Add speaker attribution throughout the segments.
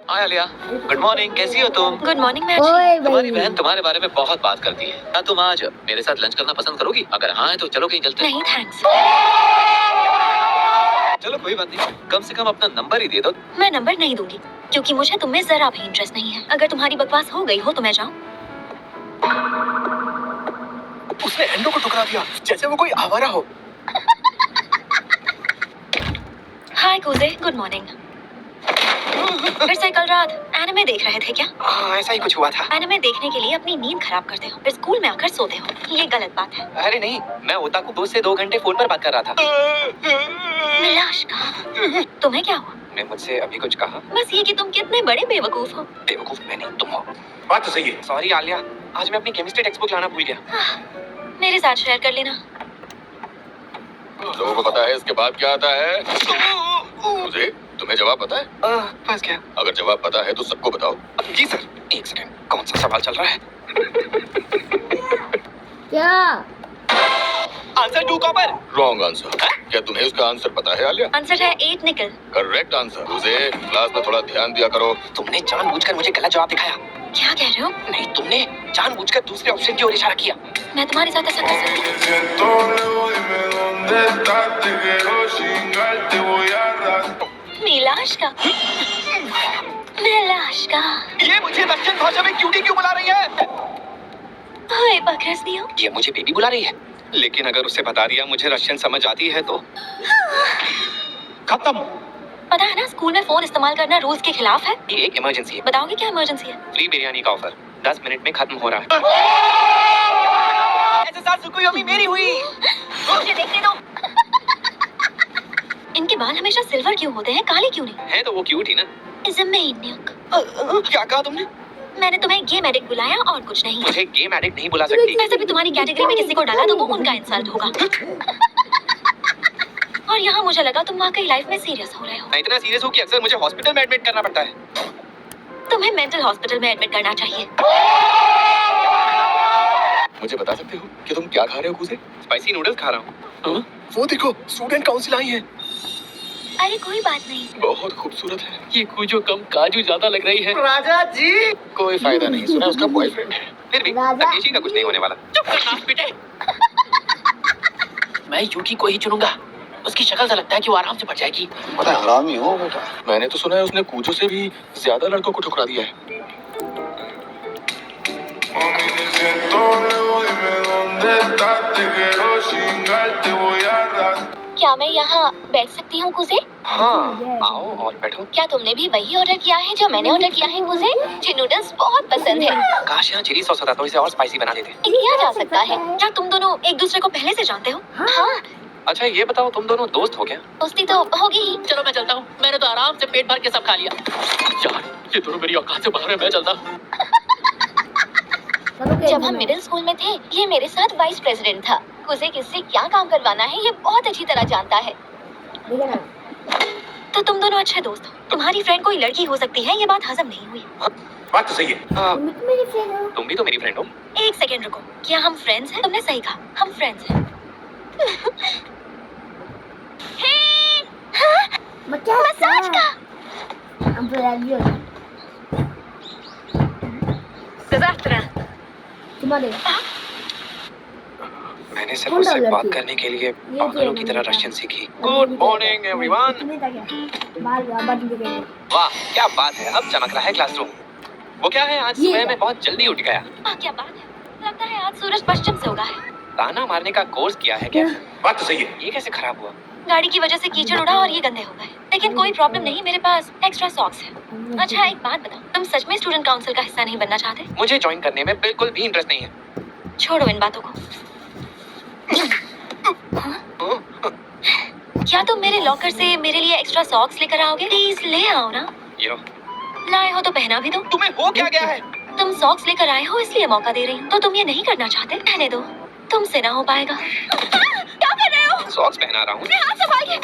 Speaker 1: हाय Alia, good morning. कैसी हो तुम?
Speaker 2: गुड मॉर्निंग मैं
Speaker 1: तुम्हारी बहन तुम्हारे बारे में बहुत बात करती है। क्या तुम आज मेरे साथ लंच करना पसंद करोगी? अगर हाँ है तो चलो कहीं चलते हैं।
Speaker 2: नहीं थैंक्स।
Speaker 1: चलो कोई बात नहीं, कम से कम अपना नंबर ही दे दो।
Speaker 2: मैं नंबर नहीं दूंगी क्योंकि मुझे तुम में जरा भी इंटरेस्ट नहीं है। अगर तुम्हारी बकवास हो गई हो तो मैं जाऊं।
Speaker 1: उसने एंडो को ठुकरा दिया जैसे वो कोई आवारा हो।
Speaker 2: हाय कुजे, गुड मॉर्निंग। फिर से कल रात एनिमे देख रहे थे क्या?
Speaker 1: हाँ ऐसा ही कुछ हुआ था।
Speaker 2: एनिमे देखने के लिए अपनी नींद खराब करते हो, फिर स्कूल में आकर सोते हो। ये गलत बात है।
Speaker 1: अरे नहीं, मैं ओताकू दोस्त से 2 घंटे फोन पर बात कर रहा था।
Speaker 2: निलाश का तुम्हें क्या हुआ?
Speaker 1: ने मुझसे अभी कुछ कहा?
Speaker 2: बस ये कि तुम कितने बड़े बेवकूफ हो।
Speaker 1: बेवकूफ मैं नहीं, तुम हो। बात तो सही है। सॉरी आलिया, आज मैं अपनी केमिस्ट्री टेक्स्ट बुक लाना भूल गया।
Speaker 2: मेरे साथ शेयर कर लेना।
Speaker 3: लोगों को पता है इसके बाद क्या आता है? मुझे तुम्हें जवाब पता है?
Speaker 1: बस क्या?
Speaker 3: अगर जवाब पता है तो सबको बताओ।
Speaker 1: जी सर। एक सेकंड, कौन सा सवाल चल रहा है?
Speaker 4: क्या?
Speaker 1: Answer 2 copper.
Speaker 3: Wrong answer. क्या तुम्हें इसका आंसर पता है आलिया?
Speaker 2: आंसर है 8 निकल।
Speaker 3: Correct answer. मुझे क्लास में थोड़ा ध्यान दिया करो।
Speaker 1: तुमने जानबूझकर मुझे गलत जवाब दिखाया।
Speaker 2: क्या कह रहे हो?
Speaker 1: नहीं, तुमने जानबूझकर दूसरे ऑप्शन की ओर इशारा किया।
Speaker 2: मैं तुम्हारे साथ ऐसा कर सकती हूँ? नीलाश का नीलाश का
Speaker 1: ये मुझे रशियन भाषा में क्यूटी क्यों बुला रही है?
Speaker 2: हाय बकरस दियो।
Speaker 1: ये मुझे बेबी बुला रही है, लेकिन अगर उसे बता दिया मुझे रशियन समझ आती है तो खत्म।
Speaker 2: पता है ना, स्कूल में फोन इस्तेमाल करना रूल्स के खिलाफ है।
Speaker 1: ये एक इमरजेंसी है।
Speaker 2: बताओगे क्या इमरजेंसी है?
Speaker 1: फ्री बिरयानी का ऑफर 10 मिनट में खत्म हो रहा है। ऐसे साथ सुकुयोमी मेरी हुई।
Speaker 2: मुझे देखने दो। इनके बाल हमेशा सिल्वर क्यों होते हैं, काले क्यों नहीं?
Speaker 1: है तो वो क्यूट ही ना।
Speaker 2: Is a maniac.
Speaker 1: क्या कहा तुमने?
Speaker 2: मैंने तुम्हें गेम एडिक्ट बुलाया और कुछ नहीं।
Speaker 1: मुझे गेम एडिक्ट नहीं बुला सकती।
Speaker 2: वैसे भी तुम्हारी कैटेगरी में किसी को डाला तो वो उनका इंसल्ट होगा। और यहाँ मुझे लगा तुम वाकई लाइफ में सीरियस हो रहे हो।
Speaker 1: मैं इतना सीरियस हूँ कि अक्सर मुझे हॉस्पिटल में एडमिट करना पड़ता है।
Speaker 2: तुम्हें मेंटल हॉस्पिटल में एडमिट करना चाहिए।
Speaker 3: मुझे बता सकते हो कि तुम क्या खा रहे हो कुसे?
Speaker 1: स्पाइसी नूडल्स खा रहा हूँ। वो देखो, स्टूडेंट काउंसिल आई है।
Speaker 2: अरे कोई बात नहीं।
Speaker 3: बहुत खूबसूरत है।
Speaker 1: ये कुजो कम काजू ज्यादा लग रही है।
Speaker 5: राजा जी,
Speaker 3: कोई फायदा नहीं, सुना उसका बॉयफ्रेंड है।
Speaker 1: फिर भी
Speaker 4: राजा।
Speaker 1: अकेशी का कुछ नहीं होने वाला। चुप कर नाक बेटे। मैं यूकी को ही चुनूंगा। उसकी शक्ल से लगता है कि वो आराम से बच जाएगी।
Speaker 3: पता है हरामी हो बेटा। मैंने तो सुना है उसने कूजो से भी ज्यादा लड़कों को ठुकरा दिया है।
Speaker 2: क्या मैं यहाँ बैठ सकती हूँ कुजे?
Speaker 1: हाँ, आओ और बैठो।
Speaker 2: क्या तुमने भी वही ऑर्डर किया है जो मैंने ऑर्डर किया है कुजे? मुझे नूडल्स बहुत पसंद है।
Speaker 1: काश यहाँ चिली सॉस होता तो इसे और स्पाइसी बना देते।
Speaker 2: किया जा सकता है। क्या तुम दोनों एक दूसरे को पहले से जानते हो? हाँ।
Speaker 1: अच्छा ये बताओ, तुम दोनों दोस्त हो क्या?
Speaker 2: दोस्ती तो होगी ही।
Speaker 5: चलो मैं चलता हूँ। मैंने तो आराम से पेट भर के सब खा लिया।
Speaker 1: यार, ये दोनों मेरी औकात से बाहर है। मैं चलता हूँ।
Speaker 2: जब हम मिडिल स्कूल में थे, ये मेरे साथ वाइस प्रेसिडेंट था। कुजे किससे क्या काम करवाना है ये बहुत अच्छी तरह जानता है। तो तुम दोनों अच्छे दोस्त हो। तुम्हारी फ्रेंड कोई लड़की हो सकती है, ये बात हजम नहीं हुई।
Speaker 1: बात तो सही है।
Speaker 4: मेरी फ्रेंड हो।
Speaker 1: तुम भी तो मेरी फ्रेंड हो।
Speaker 2: एक सेकेंड रुको, क्या हम फ्रेंड्स हैं? तुमने सही कहा, हम फ्रेंड्स हैं। मसाज का।
Speaker 4: तुम्हारे
Speaker 1: मैंने सिर्फ उससे बात करने के लिए पागलों की तरह रशियन सीखी। Good morning everyone. वाह क्या बात है, अब चमक रहा है क्लासरूम। वो क्या है, आज सुबह मैं बहुत जल्दी उठ गया।
Speaker 2: क्या बात है, लगता है आज सूरज पश्चिम से उगा है।
Speaker 1: ताना मारने का कोर्स किया है क्या? बात तो सही है। ये कैसे खराब हुआ?
Speaker 2: गाड़ी की वजह से कीचड़ उड़ा और ये गंदे हो गए। लेकिन कोई प्रॉब्लम नहीं, मेरे पास एक्स्ट्रा सॉक्स है। अच्छा एक बात बताओ, तुम सच में स्टूडेंट काउंसिल का हिस्सा नहीं बनना चाहते?
Speaker 1: मुझे ज्वाइन करने में बिल्कुल भी इंटरेस्ट नहीं है।
Speaker 2: छोड़ो इन बातों को। क्या तुम मेरे लॉकर से मेरे लिए एक्स्ट्रा सॉक्स लेकर आओगे? प्लीज ले आओ ना।
Speaker 1: ये लो।
Speaker 2: लाए हो तो पहना भी दो।
Speaker 1: तुम्हें हो क्या गया है?
Speaker 2: तुम सॉक्स लेकर आए हो इसलिए मौका दे रही हूँ। तो तुम ये नहीं करना चाहते? रहने दो, तुमसे ना हो पाएगा। क्या कर रहे हो?
Speaker 1: सॉक्स पहना रहा हूँ।
Speaker 2: हाथ संभालिए।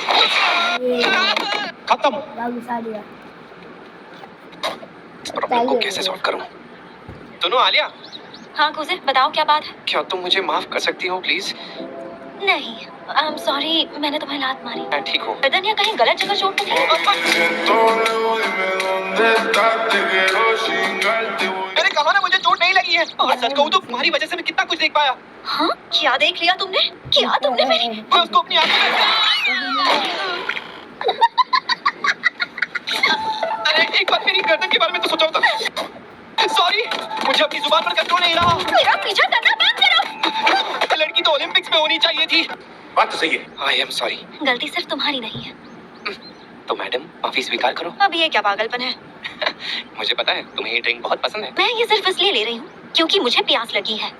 Speaker 1: खत्म। इस प्रॉब्लम को कैसे सॉल्व करूँ? दोनों आलिया,
Speaker 2: हाँ कुजे, बताओ क्या बात है?
Speaker 1: क्या तुम मुझे माफ कर सकती हो प्लीज?
Speaker 2: नहीं, आई एम सॉरी, मैंने तुम्हें लात मारी।
Speaker 1: मैं ठीक हूँ।
Speaker 2: गर्दन या कहीं गलत जगह चोट तो नहीं?
Speaker 1: मेरे कहा ना मुझे चोट नहीं लगी है, और सच कहूँ तो तुम्हारी वजह से मैं कितना कुछ देख पाया।
Speaker 2: हाँ, क्या देख लिया तुमने? क्या तुमने मेरी?
Speaker 1: मैं उसको अपनी आंखों अरे एक बार मेरी गर्दन के बारे में तो सोचा होता। सॉरी, मुझे अपनी जुबान पर कंट्रोल नहीं रहा।
Speaker 2: मेरा पीछा करना बंद करो।
Speaker 1: लड़की तो ओलंपिक्स में होनी चाहिए थी। बात तो सही है। I am sorry.
Speaker 2: गलती सिर्फ तुम्हारी नहीं है।
Speaker 1: तो मैडम माफी स्वीकार करो।
Speaker 2: अब ये क्या पागलपन है?
Speaker 1: मुझे पता है तुम्हें ये ड्रिंक बहुत पसंद है।
Speaker 2: मैं ये सिर्फ इसलिए ले रही हूँ क्योंकि मुझे प्यास लगी है।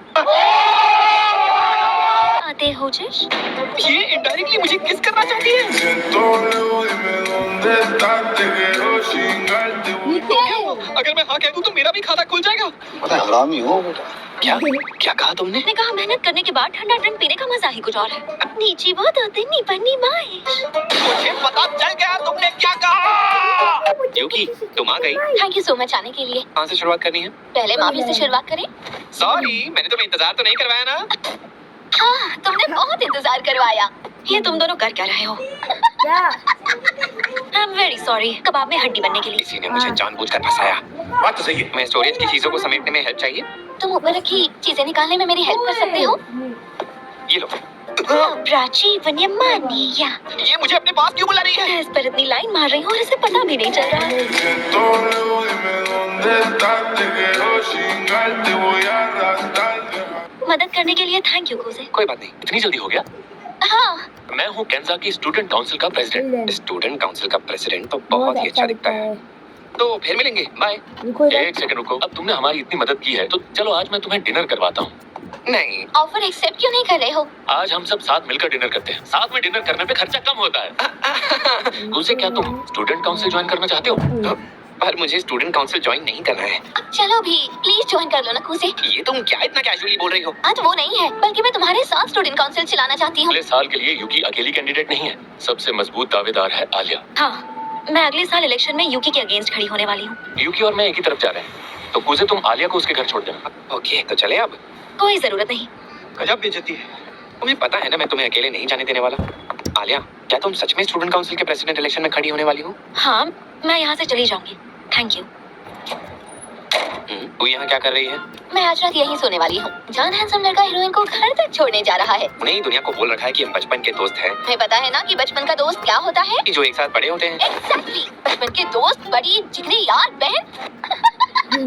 Speaker 2: आते हो जिश?
Speaker 1: ये इनडायरेक्टली मुझे किस करना चाहती है। अगर मैं हाँ कह दूं तो मेरा भी खाता खुल जाएगा।
Speaker 3: पता है हरामी हो बेटा।
Speaker 1: क्या क्या कहा तुमने?
Speaker 2: मैंने कहा मेहनत करने के बाद ठंडा ड्रिंक पीने का मजा ही कुछ और है। नीची वो तो तिन्नी पन्नी माइश।
Speaker 1: मुझे पता चल गया तुमने क्या कहा। यूकी तुम आ गई।
Speaker 2: थैंक यू सो मच आने के लिए।
Speaker 1: कहाँ से शुरुआत करनी है?
Speaker 2: पहले माफी से शुरुआत करें।
Speaker 1: सॉरी, मैंने तुम्हें इंतजार तो नहीं करवाया ना।
Speaker 2: हाँ, तुमने बहुत इंतजार करवाया। ये तुम दोनों कर क्या रहे हो? I am very sorry. कबाब में हड्डी बनने के लिए।
Speaker 1: किसी ने मुझे जानबूझकर फंसाया। बात तो सही है। मैं स्टोरेज की चीजों को समेटने में हेल्प चाहिए।
Speaker 2: तुम ऊपर रखी चीजें निकालने में मेरी हेल्प कर सकते हो?
Speaker 1: ये लो।
Speaker 2: प्राची वन्यमानिया।
Speaker 1: ये मुझे अपने पास क्यों बुला रही है?
Speaker 2: मैं इस पर इतनी लाइन मार रही हूँ और इसे पता भी नहीं चल रहा है। मदद करने के लिए थैंक यू कुजे।
Speaker 1: कोई बात नहीं, इतनी जल्दी हो गया।
Speaker 2: हाँ,
Speaker 1: मैं हूँ केंजा की स्टूडेंट काउंसिल का प्रेसिडेंट। स्टूडेंट काउंसिल का प्रेसिडेंट तो बहुत ही अच्छा दिखता है। तो फिर मिलेंगे, बाय। एक सेकंड रुको, अब तुमने हमारी इतनी मदद की है तो चलो आज मैं तुम्हें डिनर करवाता हूँ। नहीं,
Speaker 2: ऑफर एक्सेप्ट क्यों नहीं कर रहे हो?
Speaker 1: आज हम सब साथ मिलकर डिनर करते हैं। साथ में डिनर करने पे खर्चा कम होता है। उसे क्या तुम स्टूडेंट काउंसिल ज्वाइन करना चाहते हो? पर मुझे स्टूडेंट काउंसिल ज्वाइन नहीं करना है।
Speaker 2: चलो भी, प्लीज ज्वाइन कर लो ना कुजे।
Speaker 1: ये तुम क्या इतना कैजुअली बोल रही हो?
Speaker 2: आज वो नहीं है, बल्कि मैं तुम्हारे साथ स्टूडेंट काउंसिल चलाना चाहती हूँ।
Speaker 1: अगले साल के लिए यूकी अकेली कैंडिडेट नहीं है, सबसे मजबूत दावेदार है आलिया।
Speaker 2: हाँ, मैं अगले साल इलेक्शन में यूकी के अगेंस्ट खड़ी होने वाली हूँ।
Speaker 1: यूकी और मैं एक ही तरफ जा रहे हैं, तो कुजे तुम आलिया को उसके घर छोड़ देना। ओके, तो चले अब।
Speaker 2: कोई जरूरत नहीं।
Speaker 1: गजब बेइज्जती है। तुम्हें पता है ना मैं तुम्हें अकेले नहीं जाने देने वाला। आलिया, क्या तुम सच में स्टूडेंट काउंसिल के प्रेसिडेंट इलेक्शन में खड़ी होने वाली हो?
Speaker 2: हाँ, मैं यहाँ से चली जाऊंगी। Thank you.
Speaker 1: तू यहाँ क्या कर रही है?
Speaker 2: मैं आज रात यहीं सोने वाली हूँ। जान हैंडसम लड़का हीरोइन को घर तक छोड़ने जा रहा है।
Speaker 1: उन्हें ही दुनिया को बोल रखा है कि हम बचपन के दोस्त हैं।
Speaker 2: तुम्हें पता है ना कि बचपन का दोस्त क्या होता है?
Speaker 1: कि जो एक साथ बड़े होते हैं।
Speaker 2: Exactly. बचपन के दोस्त, बड़ी जिगरी यार, बहन।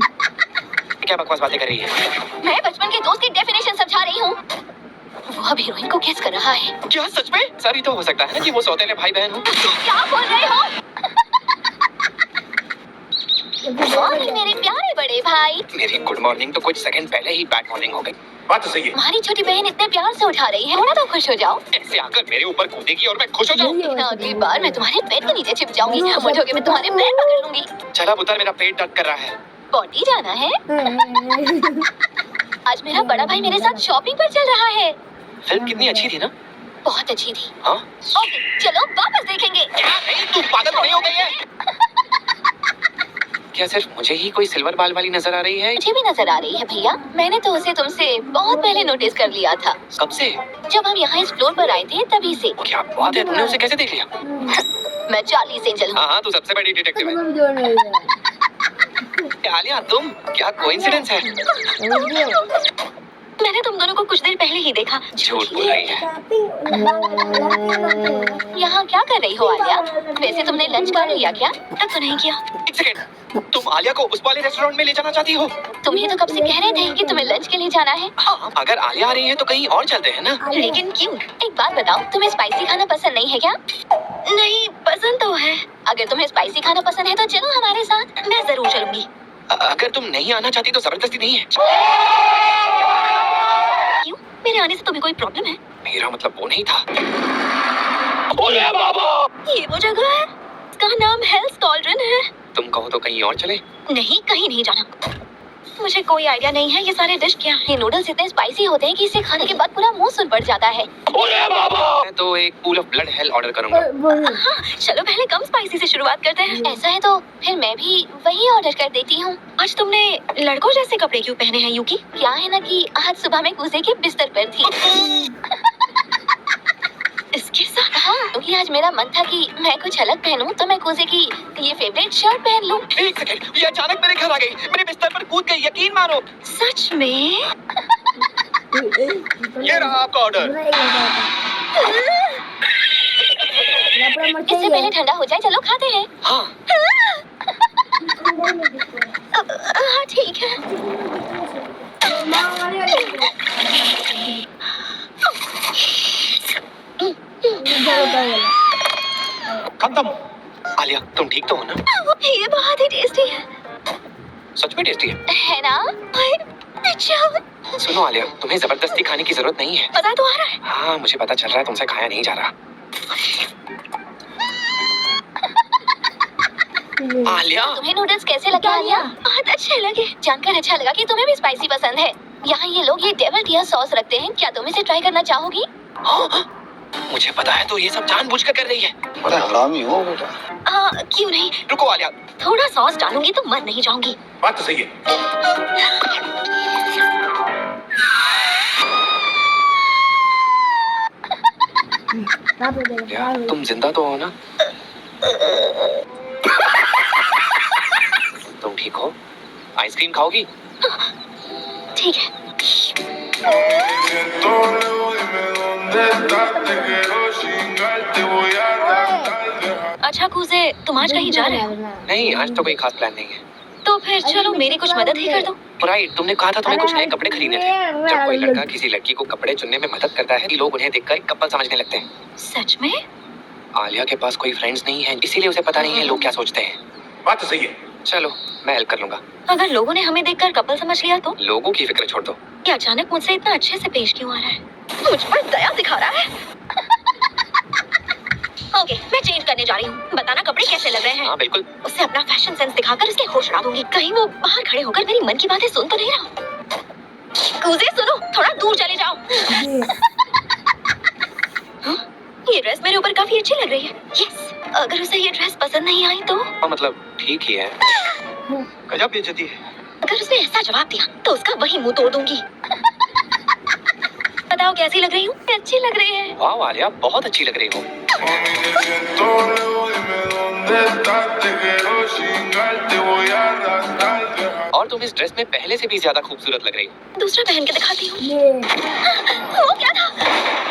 Speaker 1: क्या बकवास बातें कर रही है?
Speaker 2: मैं बचपन के दोस्त की डेफिनेशन समझा रही हूँ। वो अब हीरोइन को गेस कर रहा है।
Speaker 1: क्या सच में? सभी तो हो सकता है ना कि वो सौतेले भाई बहन हो।
Speaker 2: क्या बोल रहे हो? मॉर्निंग मेरे प्यारे बड़े भाई।
Speaker 1: मेरी गुड मॉर्निंग तो कुछ सेकंड पहले ही बैड मॉर्निंग हो गई। बात तो सही है।
Speaker 2: तुम्हारी छोटी बहन इतने प्यार से उठा रही है, थोड़ा तो खुश हो जाओ।
Speaker 1: ऐसे आकर मेरे ऊपर कूदेगी और मैं खुश हो जाऊँ।
Speaker 2: अगली बार मैं तुम्हारे पेट के नीचे छिप जाऊंगी। मुझे मैं तुम्हारे पैर पकड़ लूंगी।
Speaker 1: चला पुत्र, मेरा पेट दर्द कर रहा है।
Speaker 2: पॉटी जाना है? आज मेरा बड़ा भाई मेरे साथ शॉपिंग पर चल रहा है।
Speaker 1: फिल्म कितनी अच्छी थी ना?
Speaker 2: बहुत अच्छी थी।
Speaker 1: हाँ?
Speaker 2: ओके, चलो वापस देखेंगे।
Speaker 1: क्या नहीं, तू पागल तो नहीं हो गई है? क्या सिर्फ मुझे ही कोई सिल्वर बाल वाली नजर आ रही है?
Speaker 2: मुझे भी नजर आ रही है भैया। मैंने तो उसे तुमसे बहुत पहले नोटिस कर लिया था।
Speaker 1: कब से?
Speaker 2: जब हम यहाँ इस फ्लोर पर आए थे तभी से।
Speaker 1: क्या बात है, तुमने उसे कैसे देख लिया?
Speaker 2: मैं चार्ली एंजल हूँ।
Speaker 1: हाँ, तू सबसे बड़ी डिटेक्टिव है। आलिया, तुम क्या कोइंसिडेंस है?
Speaker 2: मैंने तुम दोनों को कुछ देर पहले ही देखा।
Speaker 1: झूठ बोल रही है।
Speaker 2: यहाँ क्या कर रही हो आलिया? वैसे तुमने लंच कर लिया क्या? तब तो नहीं किया।
Speaker 1: एक सेकंड, तुम आलिया को उस वाले रेस्टोरेंट में ले जाना चाहती हो?
Speaker 2: तुम ही तो कब से कह रहे थे कि तुम्हें लंच के लिए जाना है।
Speaker 1: हाँ, अगर आलिया आ रही है तो कहीं और चलते हैं ना।
Speaker 2: लेकिन क्यों? एक बात बताओ, तुम्हें स्पाइसी खाना पसंद नहीं है क्या? नहीं, पसंद तो है। अगर तुम्हें स्पाइसी खाना पसंद है तो चलो हमारे साथ। मैं जरूर चलूंगी।
Speaker 1: अगर तुम नहीं आना चाहती तो जबरदस्ती नहीं है।
Speaker 2: क्यों? मेरे आने से तुम्हें कोई प्रॉब्लम है?
Speaker 1: मेरा मतलब वो नहीं था। ओले बाबा!
Speaker 2: ये वो जगह है, इसका नाम हेल्स कॉल्ड्रन है।
Speaker 1: तुम कहो तो कहीं और चले?
Speaker 2: नहीं, कहीं नहीं जाना। मुझे कोई आइडिया नहीं है ये सारे डिश क्या है। ये नूडल्स इतने स्पाइसी होते हैं कि इसे खाने के बाद पूरा मुंह सुन पड़ जाता है।
Speaker 1: ओले बाबा! मैं तो एक pool of blood hello order करूंगा।
Speaker 2: हाँ, चलो पहले कम स्पाइसी से शुरुआत करते हैं। ऐसा है तो फिर मैं भी वही ऑर्डर कर देती हूँ। आज तुमने लड़कों जैसे कपड़े क्यों पहने हैं यूकी? क्या है ना कि आज सुबह मैं कूजे के बिस्तर पर थी। इसके साथ? हाँ, क्योंकि आज मेरा मन था कि मैं कुछ अलग पहनूं, तो मैं कूजे की ये फेवरेट शर्ट पहन लूं।
Speaker 3: एक सेकंड, ये अचानक मेरे घर आ गई, मेरे बिस्तर पर कूद गई, यकीन मानो।
Speaker 2: सच में?
Speaker 3: ये रहा आपका ऑर्डर।
Speaker 2: इससे पहले ठंडा हो जाए, चलो खाते हैं।
Speaker 3: हाँ,
Speaker 2: हाँ ठीक है।
Speaker 3: खत्म। आलिया, तुम ठीक तो हो ना?
Speaker 2: ये बहुत ही टेस्टी है।
Speaker 3: सच में टेस्टी है
Speaker 2: ना? अच्छा।
Speaker 3: सुनो आलिया, तुम्हें जबरदस्ती खाने की जरूरत नहीं है।
Speaker 2: मजा तो आ रहा है।
Speaker 3: हाँ, मुझे पता चल रहा है तुमसे खाया नहीं जा रहा। आलिया,
Speaker 2: तुम्हें नूडल्स कैसे लगे आलिया? बहुत अच्छे लगे। जानकर अच्छा लगा कि तुम्हें भी स्पाइसी पसंद है। यहाँ ये लोग ये डेविल टियर सॉस रखते हैं, क्या तुम इसे ट्राई करना चाहोगी?
Speaker 3: मुझे पता है तो ये सब जानबूझकर कर रही है।
Speaker 4: बड़ा हरामी हो बेटा।
Speaker 2: क्यों नहीं?
Speaker 3: रुको आलिया,
Speaker 2: थोड़ा सॉस डालूंगी तो मर नहीं जाऊंगी।
Speaker 3: बात तो सही है। आलिया, तुम जिंदा तो हो ना? तुम ठीक हो? आइसक्रीम खाओगी?
Speaker 2: ठीक है। अच्छा कूजे, तुम आज कहीं जा रहे हो?
Speaker 3: नहीं, आज तो कोई खास प्लान नहीं है।
Speaker 2: तो फिर चलो मेरी कुछ मदद ही कर दो।
Speaker 3: राइट, तुमने कहा था तुम्हें कुछ नए कपड़े खरीदने थे। जब कोई लड़का किसी लड़की को कपड़े चुनने में मदद करता है, लोग उन्हें देखकर एक कपल समझने लगते हैं।
Speaker 2: सच में?
Speaker 3: आलिया के पास कोई फ्रेंड्स नहीं है, इसीलिए उसे पता नहीं है लोग क्या सोचते हैं। बात तो सही है। चलो, मैं हेल्प कर लूंगा।
Speaker 2: अगर लोगों ने हमें देखकर कपल समझ लिया तो?
Speaker 3: लोगों की फिक्र छोड़ दो।
Speaker 2: ये अचानक मुझसे इतना अच्छे से पेश क्यों आ रहा है? मुझ पर दया दिखा रहा है। ओके, मैं चेंज करने जा रही हूँ। बताना कपड़े कैसे लग रहे हैं?
Speaker 3: हाँ बिल्कुल।
Speaker 2: उससे अपना फैशन सेंस दिखाकर उसके होश उड़ा दूंगी। कहीं वो बाहर खड़े होकर मेरी मन की बातें सुन तो नहीं रहा। कूजे सुनो, थोड़ा दूर चले जाओ। हाँ? ये ड्रेस मेरे ऊपर काफी अच्छी लग रही है। यस, अगर उसे ये ड्रेस पसंद नहीं आई तो?
Speaker 3: हाँ, मतलब ठीक ही है। गजब बेइज्जती है।
Speaker 2: अगर उसने ऐसा जवाब दिया तो उसका वही मुंह तोड़ दूंगी। बताओ कैसी लग रही हूँ? अच्छी लग रही है।
Speaker 3: वाह आलिया, बहुत अच्छी लग रही हो। और तुम इस ड्रेस में पहले से भी ज्यादा खूबसूरत लग रही हो।
Speaker 2: दूसरा पहन के दिखाती हूँ। वो क्या था?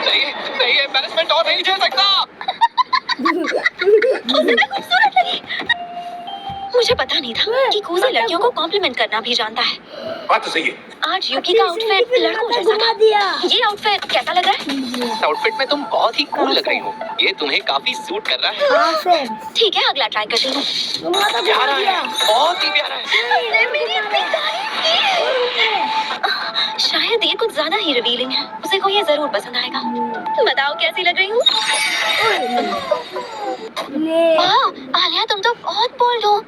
Speaker 3: नहीं, एम्बैरेसमेंट और नहीं झेल सकता।
Speaker 2: उसे मैं खूबसूरत लगी। मुझे पता नहीं था कि कूजे लड़कियों को कॉम्प्लीमेंट करना भी जानता है।
Speaker 3: बात तो सही है।
Speaker 2: आज यूकी का आउटफिट लड़कों जैसा था। ये आउटफिट कैसा लग रहा है?
Speaker 3: इस आउटफिट में तुम बहुत ही कूल लग रही हो। ये तुम्हें काफी सूट कर रहा है।
Speaker 2: ठीक है, अगला ट्राई करती हूँ।
Speaker 3: प्यारा है, बहुत ही प्यारा है।
Speaker 2: उसने मेरी इतनी तारीफ की। शायद ये कुछ ज्यादा ही रिवीलिंग है। उसे को ये जरूर पसंद आएगा। बताओ कैसी लग रही हूँ? वाह, आलिया तुम तो बहुत बोल्ड हो।